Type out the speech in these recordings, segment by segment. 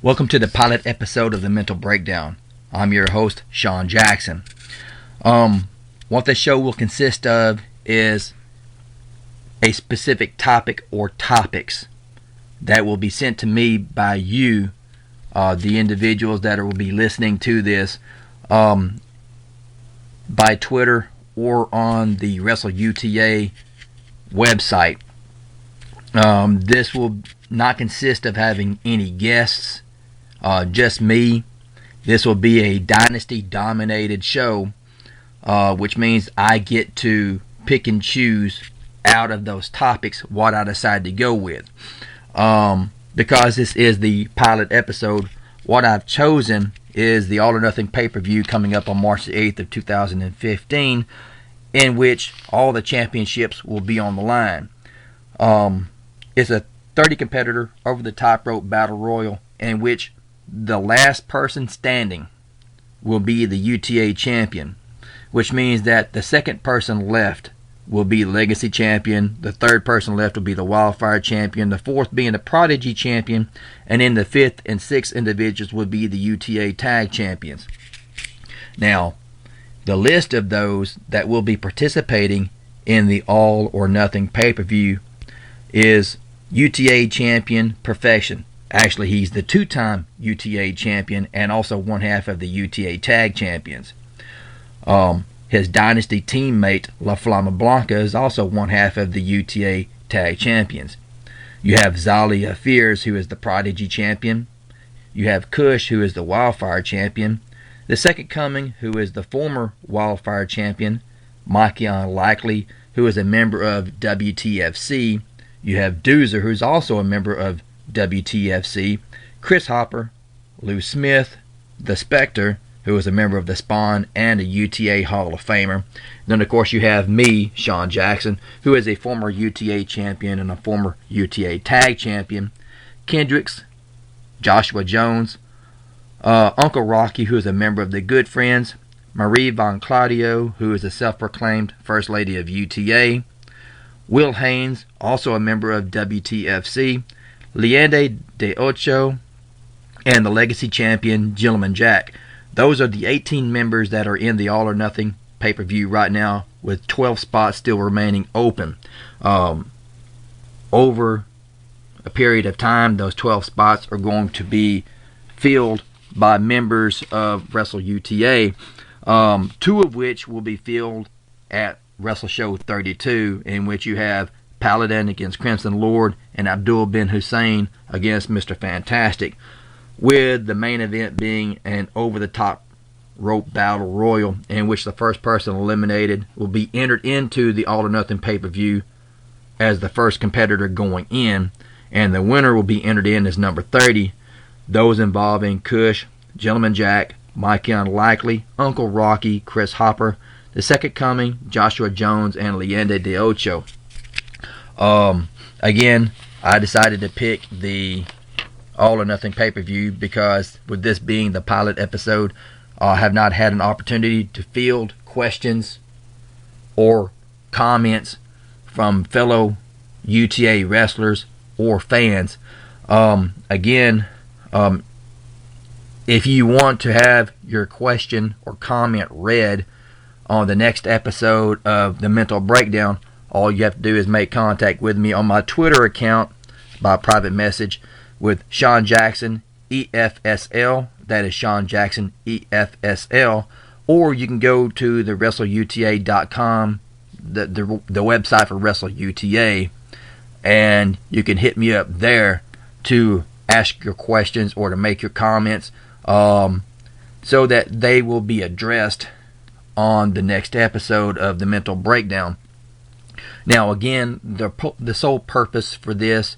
Welcome to the pilot episode of The Mental Breakdown. I'm your host, Sean Jackson. What this show will consist of is a specific topic or topics that will be sent to me by you, the individuals that will be listening to this, by Twitter or on the Wrestle UTA website. This will not consist of having any guests, just me. This will be a dynasty dominated show, which means I get to pick and choose out of those topics what I decide to go with. Because this is the pilot episode, what I've chosen is the All or Nothing pay-per-view coming up on March the 8th of 2015, in which all the championships will be on the line. It's a 30 competitor over the top rope battle royal in which the last person standing will be the UTA champion, which means that the second person left will be Legacy champion, the third person left will be the Wildfire champion, the fourth being the Prodigy champion, and then the fifth and sixth individuals will be the UTA tag champions. Now, the list of those that will be participating in the All or Nothing pay-per-view is UTA champion Perfection. Actually, he's the two-time UTA champion and also one half of the UTA tag champions. His dynasty teammate La Flama Blanca is also one half of the UTA tag champions. You have Zalia Fears, who is the Prodigy champion. You have Kush, who is the Wildfire champion. The Second Coming, who is the former Wildfire champion. Mikey Unlikely, who is a member of WTFC. You have Doozer, who's also a member of WTFC, Chris Hopper, Lou Smith, The Spectre, who is a member of the Spawn and a UTA Hall of Famer. Then, of course, you have me, Sean Jackson, who is a former UTA champion and a former UTA tag champion. Kendricks, Joshua Jones, Uncle Rocky, who is a member of the Good Friends. Marie Von Claudio, who is a self-proclaimed First Lady of UTA. Will Haynes, also a member of WTFC. Leande de Ocho, and the Legacy champion, Gentleman Jack. Those are the 18 members that are in the All or Nothing pay-per-view right now, with 12 spots still remaining open. Over a period of time, those 12 spots are going to be filled by members of Wrestle UTA, two of which will be filled at Wrestle Show 32, in which you have Paladin against Crimson Lord and Abdul bin Hussein against Mr. Fantastic, with the main event being an over-the-top rope battle royal in which the first person eliminated will be entered into the All or Nothing pay-per-view as the first competitor going in, and the winner will be entered in as number 30, those involving Kush, Gentleman Jack, Mikey Unlikely, Uncle Rocky, Chris Hopper, The Second Coming, Joshua Jones, and Leande de Ocho. Again, I decided to pick the All or Nothing pay-per-view because with this being the pilot episode, I have not had an opportunity to field questions or comments from fellow UTA wrestlers or fans. If you want to have your question or comment read on the next episode of The Mental Breakdown, all you have to do is make contact with me on my Twitter account by private message with Sean Jackson EFSL. That is Sean Jackson EFSL. Or you can go to the WrestleUTA.com, the website for Wrestle UTA, and you can hit me up there to ask your questions or to make your comments, so that they will be addressed on the next episode of The Mental Breakdown. Now, again, the sole purpose for this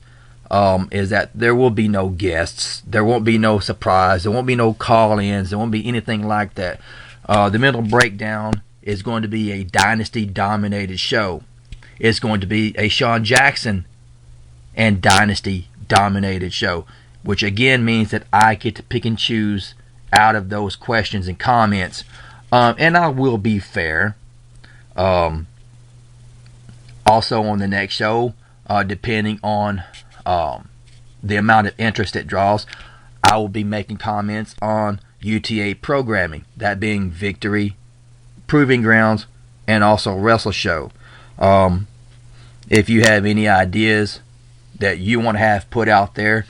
is that there will be no guests. There won't be no surprise. There won't be no call-ins. There won't be anything like that. The Mental Breakdown is going to be a dynasty-dominated show. It's going to be a Sean Jackson and dynasty-dominated show, which again means that I get to pick and choose out of those questions and comments. And I will be fair. Also on the next show, depending on the amount of interest it draws, I will be making comments on UTA programming, that being Victory, Proving Grounds, and also Wrestle Show. If you have any ideas that you want to have put out there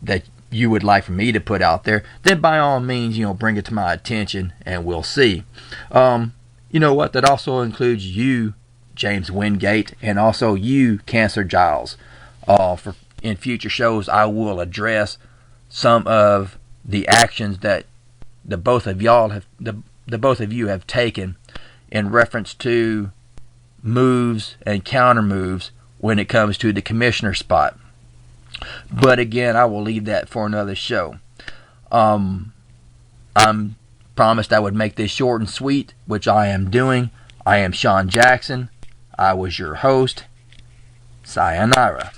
that you would like for me to put out there, then by all means, bring it to my attention and we'll see. You know what? That also includes you, James Wingate, and also you, Cancer Giles. For in future shows, I will address some of the actions that the both of you have taken in reference to moves and counter moves when it comes to the commissioner spot. But again, I will leave that for another show. I'm promised I would make this short and sweet, which I am doing. I am Sean Jackson. I was your host. Sayonara.